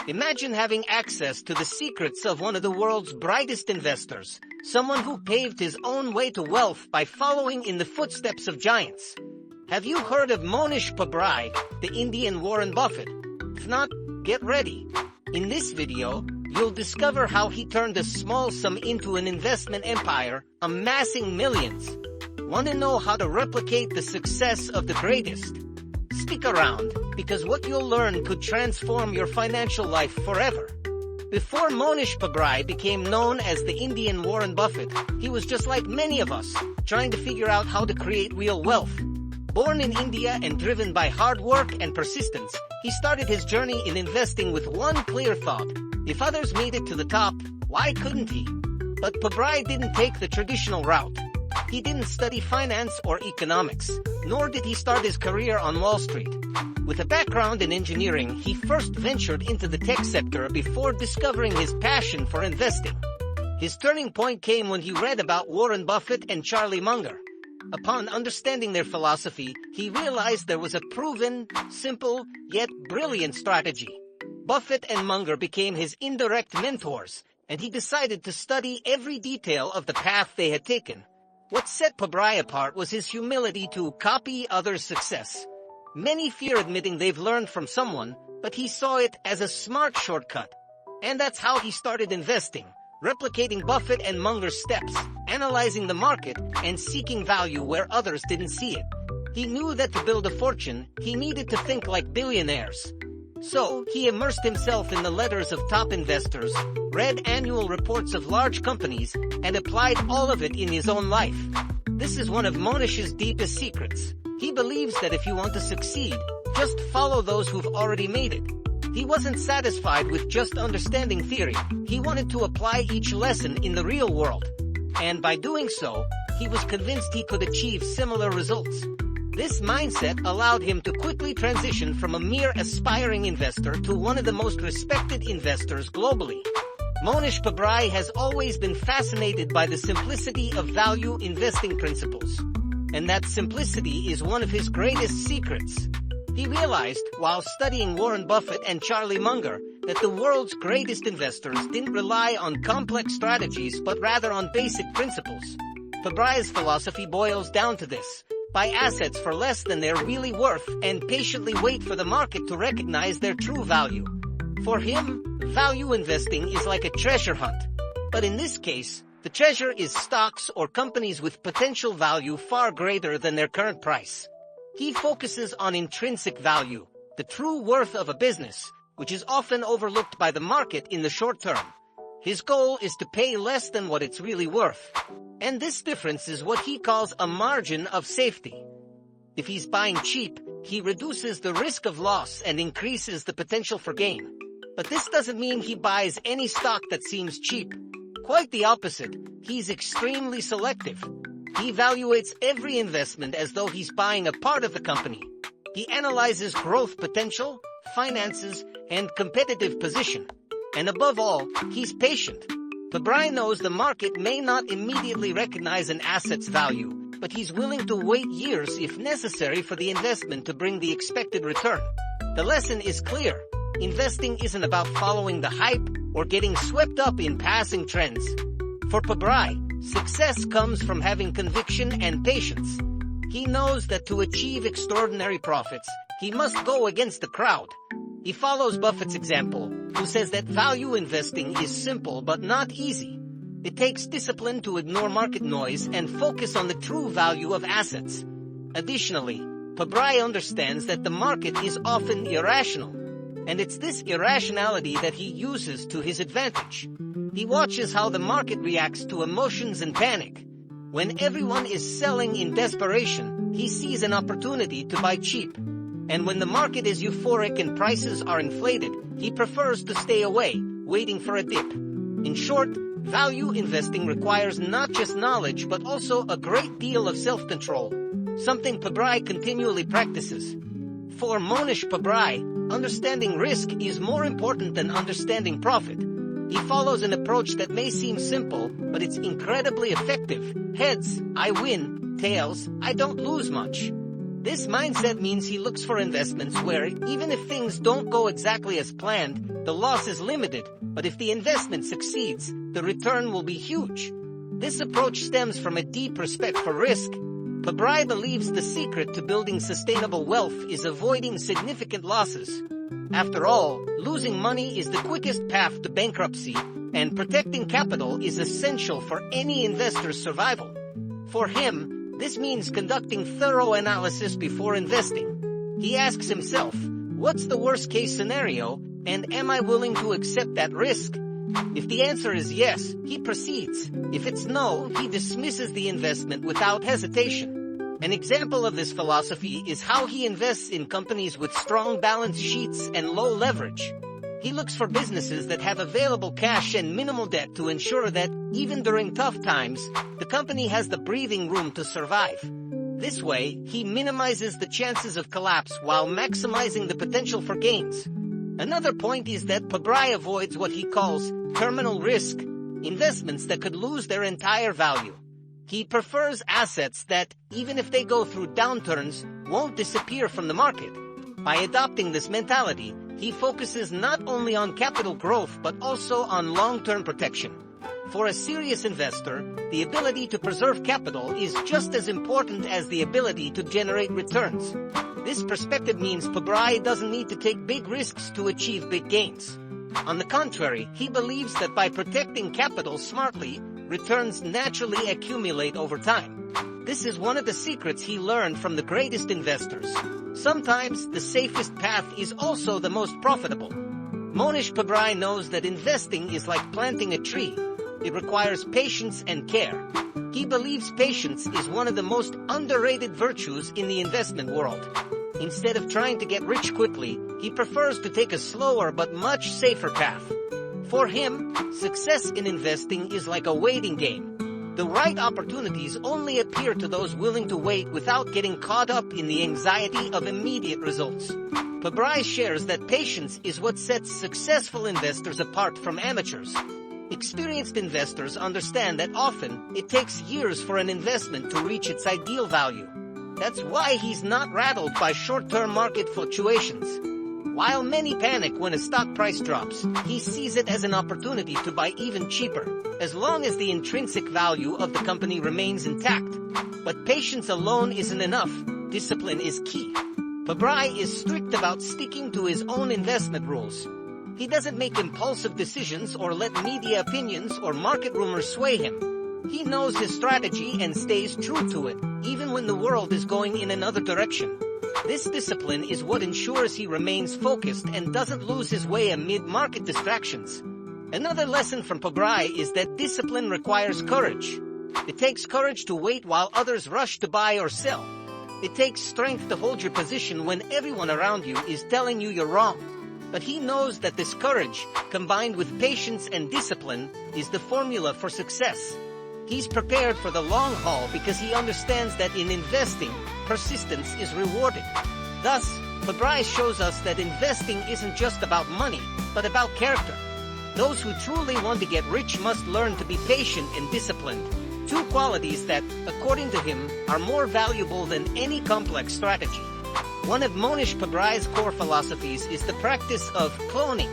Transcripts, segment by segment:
Imagine having access to the secrets of one of the world's brightest investors, someone who paved his own way to wealth by following in the footsteps of giants. Have you heard of Mohnish Pabrai, the Indian Warren Buffett? If not, get ready. In this video, you'll discover how he turned a small sum into an investment empire, amassing millions. Want to know how to replicate the success of the greatest? Stick around, because what you'll learn could transform your financial life forever. Before Mohnish Pabrai became known as the Indian Warren Buffett, he was just like many of us, trying to figure out how to create real wealth. Born in India and driven by hard work and persistence, he started his journey in investing with one clear thought: if others made it to the top, why couldn't he? But Pabrai didn't take the traditional route. He didn't study finance or economics, nor did he start his career on Wall Street. With a background in engineering, he first ventured into the tech sector before discovering his passion for investing. His turning point came when he read about Warren Buffett and Charlie Munger. Upon understanding their philosophy, he realized there was a proven, simple, yet brilliant strategy. Buffett and Munger became his indirect mentors, and he decided to study every detail of the path they had taken. What set Pabrai apart was his humility to copy others' success. Many fear admitting they've learned from someone, but he saw it as a smart shortcut. And that's how he started investing, replicating Buffett and Munger's steps, analyzing the market, and seeking value where others didn't see it. He knew that to build a fortune, he needed to think like billionaires. So, he immersed himself in the letters of top investors, read annual reports of large companies, and applied all of it in his own life. This is one of Mohnish's deepest secrets. He believes that if you want to succeed, just follow those who've already made it. He wasn't satisfied with just understanding theory. He wanted to apply each lesson in the real world. And by doing so, he was convinced he could achieve similar results. This mindset allowed him to quickly transition from a mere aspiring investor to one of the most respected investors globally. Mohnish Pabrai has always been fascinated by the simplicity of value investing principles. And that simplicity is one of his greatest secrets. He realized, while studying Warren Buffett and Charlie Munger, that the world's greatest investors didn't rely on complex strategies but rather on basic principles. Pabrai's philosophy boils down to this: buy assets for less than they're really worth and patiently wait for the market to recognize their true value. For him, value investing is like a treasure hunt. But in this case, the treasure is stocks or companies with potential value far greater than their current price. He focuses on intrinsic value, the true worth of a business, which is often overlooked by the market in the short term. His goal is to pay less than what it's really worth. And this difference is what he calls a margin of safety. If he's buying cheap, he reduces the risk of loss and increases the potential for gain. But this doesn't mean he buys any stock that seems cheap. Quite the opposite, he's extremely selective. He evaluates every investment as though he's buying a part of the company. He analyzes growth potential, finances, and competitive position. And above all, he's patient. Pabrai knows the market may not immediately recognize an asset's value, but he's willing to wait years if necessary for the investment to bring the expected return. The lesson is clear. Investing isn't about following the hype or getting swept up in passing trends. For Pabrai, success comes from having conviction and patience. He knows that to achieve extraordinary profits, he must go against the crowd. He follows Buffett's example, who says that value investing is simple but not easy. It takes discipline to ignore market noise and focus on the true value of assets. Additionally, Pabrai understands that the market is often irrational. And it's this irrationality that he uses to his advantage. He watches how the market reacts to emotions and panic. When everyone is selling in desperation, he sees an opportunity to buy cheap. And when the market is euphoric and prices are inflated, he prefers to stay away, waiting for a dip. In short, value investing requires not just knowledge but also a great deal of self-control, something Pabrai continually practices. For Mohnish Pabrai, understanding risk is more important than understanding profit. He follows an approach that may seem simple, but it's incredibly effective. Heads, I win. Tails, I don't lose much. This mindset means he looks for investments where, even if things don't go exactly as planned, the loss is limited, but if the investment succeeds, the return will be huge. This approach stems from a deep respect for risk. Pabrai believes the secret to building sustainable wealth is avoiding significant losses. After all, losing money is the quickest path to bankruptcy, and protecting capital is essential for any investor's survival. For him, this means conducting thorough analysis before investing. He asks himself, what's the worst-case scenario, and am I willing to accept that risk? If the answer is yes, he proceeds. If it's no, he dismisses the investment without hesitation. An example of this philosophy is how he invests in companies with strong balance sheets and low leverage. He looks for businesses that have available cash and minimal debt to ensure that, even during tough times, the company has the breathing room to survive. This way, he minimizes the chances of collapse while maximizing the potential for gains. Another point is that Pabrai avoids what he calls terminal risk, investments that could lose their entire value. He prefers assets that, even if they go through downturns, won't disappear from the market. By adopting this mentality, he focuses not only on capital growth but also on long-term protection. For a serious investor, the ability to preserve capital is just as important as the ability to generate returns. This perspective means Pabrai doesn't need to take big risks to achieve big gains. On the contrary, he believes that by protecting capital smartly, returns naturally accumulate over time. This is one of the secrets he learned from the greatest investors. Sometimes the safest path is also the most profitable. Mohnish Pabrai knows that investing is like planting a tree. It requires patience and care. He believes patience is one of the most underrated virtues in the investment world. Instead of trying to get rich quickly, he prefers to take a slower but much safer path. For him, success in investing is like a waiting game. The right opportunities only appear to those willing to wait without getting caught up in the anxiety of immediate results. Pabrai shares that patience is what sets successful investors apart from amateurs. Experienced investors understand that often it takes years for an investment to reach its ideal value. That's why he's not rattled by short-term market fluctuations. While many panic when a stock price drops, he sees it as an opportunity to buy even cheaper, as long as the intrinsic value of the company remains intact. But patience alone isn't enough. Discipline is key. Pabrai is strict about sticking to his own investment rules. He doesn't make impulsive decisions or let media opinions or market rumors sway him. He knows his strategy and stays true to it, even when the world is going in another direction. This discipline is what ensures he remains focused and doesn't lose his way amid market distractions. Another lesson from Pabrai is that discipline requires courage. It takes courage to wait while others rush to buy or sell. It takes strength to hold your position when everyone around you is telling you you're wrong. But he knows that this courage, combined with patience and discipline, is the formula for success. He's prepared for the long haul because he understands that in investing, persistence is rewarded. Thus, Pabrai shows us that investing isn't just about money, but about character. Those who truly want to get rich must learn to be patient and disciplined, two qualities that, according to him, are more valuable than any complex strategy. One of Mohnish Pabrai's core philosophies is the practice of cloning.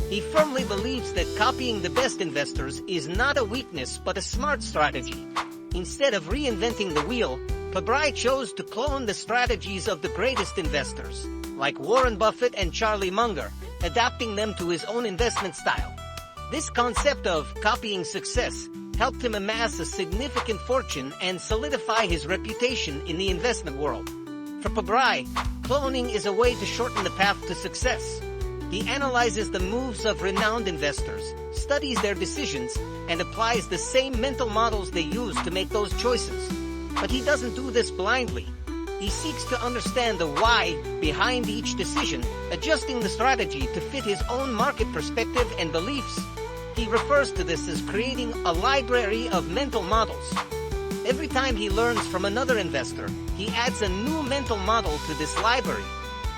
He firmly believes that copying the best investors is not a weakness but a smart strategy. Instead of reinventing the wheel, Pabrai chose to clone the strategies of the greatest investors, like Warren Buffett and Charlie Munger, adapting them to his own investment style. This concept of copying success helped him amass a significant fortune and solidify his reputation in the investment world. For Pabrai, cloning is a way to shorten the path to success. He analyzes the moves of renowned investors, studies their decisions, and applies the same mental models they use to make those choices. But he doesn't do this blindly. He seeks to understand the why behind each decision, adjusting the strategy to fit his own market perspective and beliefs. He refers to this as creating a library of mental models. Every time he learns from another investor, he adds a new mental model to this library.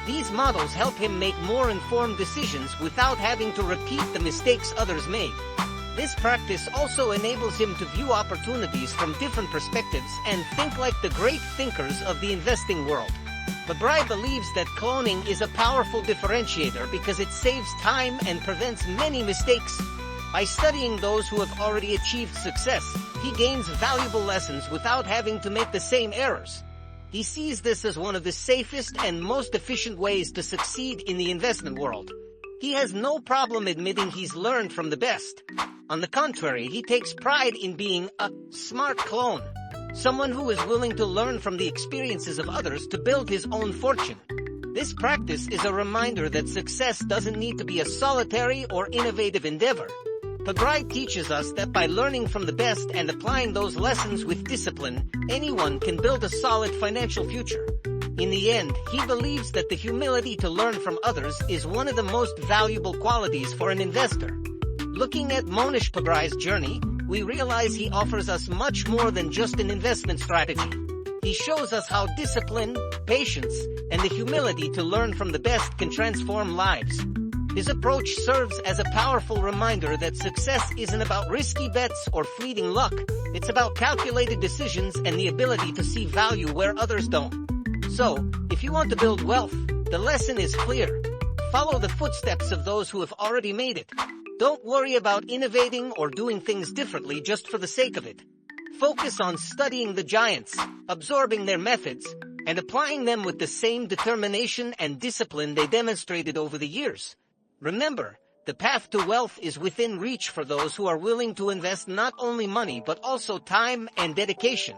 These models help him make more informed decisions without having to repeat the mistakes others made. This practice also enables him to view opportunities from different perspectives and think like the great thinkers of the investing world. Pabrai believes that cloning is a powerful differentiator because it saves time and prevents many mistakes. By studying those who have already achieved success, he gains valuable lessons without having to make the same errors. He sees this as one of the safest and most efficient ways to succeed in the investment world. He has no problem admitting he's learned from the best. On the contrary, he takes pride in being a smart clone, someone who is willing to learn from the experiences of others to build his own fortune. This practice is a reminder that success doesn't need to be a solitary or innovative endeavor. Pabrai teaches us that by learning from the best and applying those lessons with discipline, anyone can build a solid financial future. In the end, he believes that the humility to learn from others is one of the most valuable qualities for an investor. Looking at Mohnish Pabrai's journey, we realize he offers us much more than just an investment strategy. He shows us how discipline, patience, and the humility to learn from the best can transform lives. His approach serves as a powerful reminder that success isn't about risky bets or fleeting luck. It's about calculated decisions and the ability to see value where others don't. So, if you want to build wealth, the lesson is clear. Follow the footsteps of those who have already made it. Don't worry about innovating or doing things differently just for the sake of it. Focus on studying the giants, absorbing their methods, and applying them with the same determination and discipline they demonstrated over the years. Remember, the path to wealth is within reach for those who are willing to invest not only money but also time and dedication.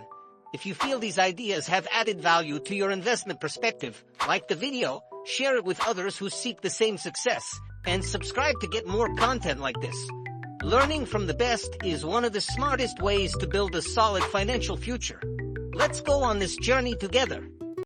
If you feel these ideas have added value to your investment perspective, like the video, share it with others who seek the same success, and subscribe to get more content like this. Learning from the best is one of the smartest ways to build a solid financial future. Let's go on this journey together.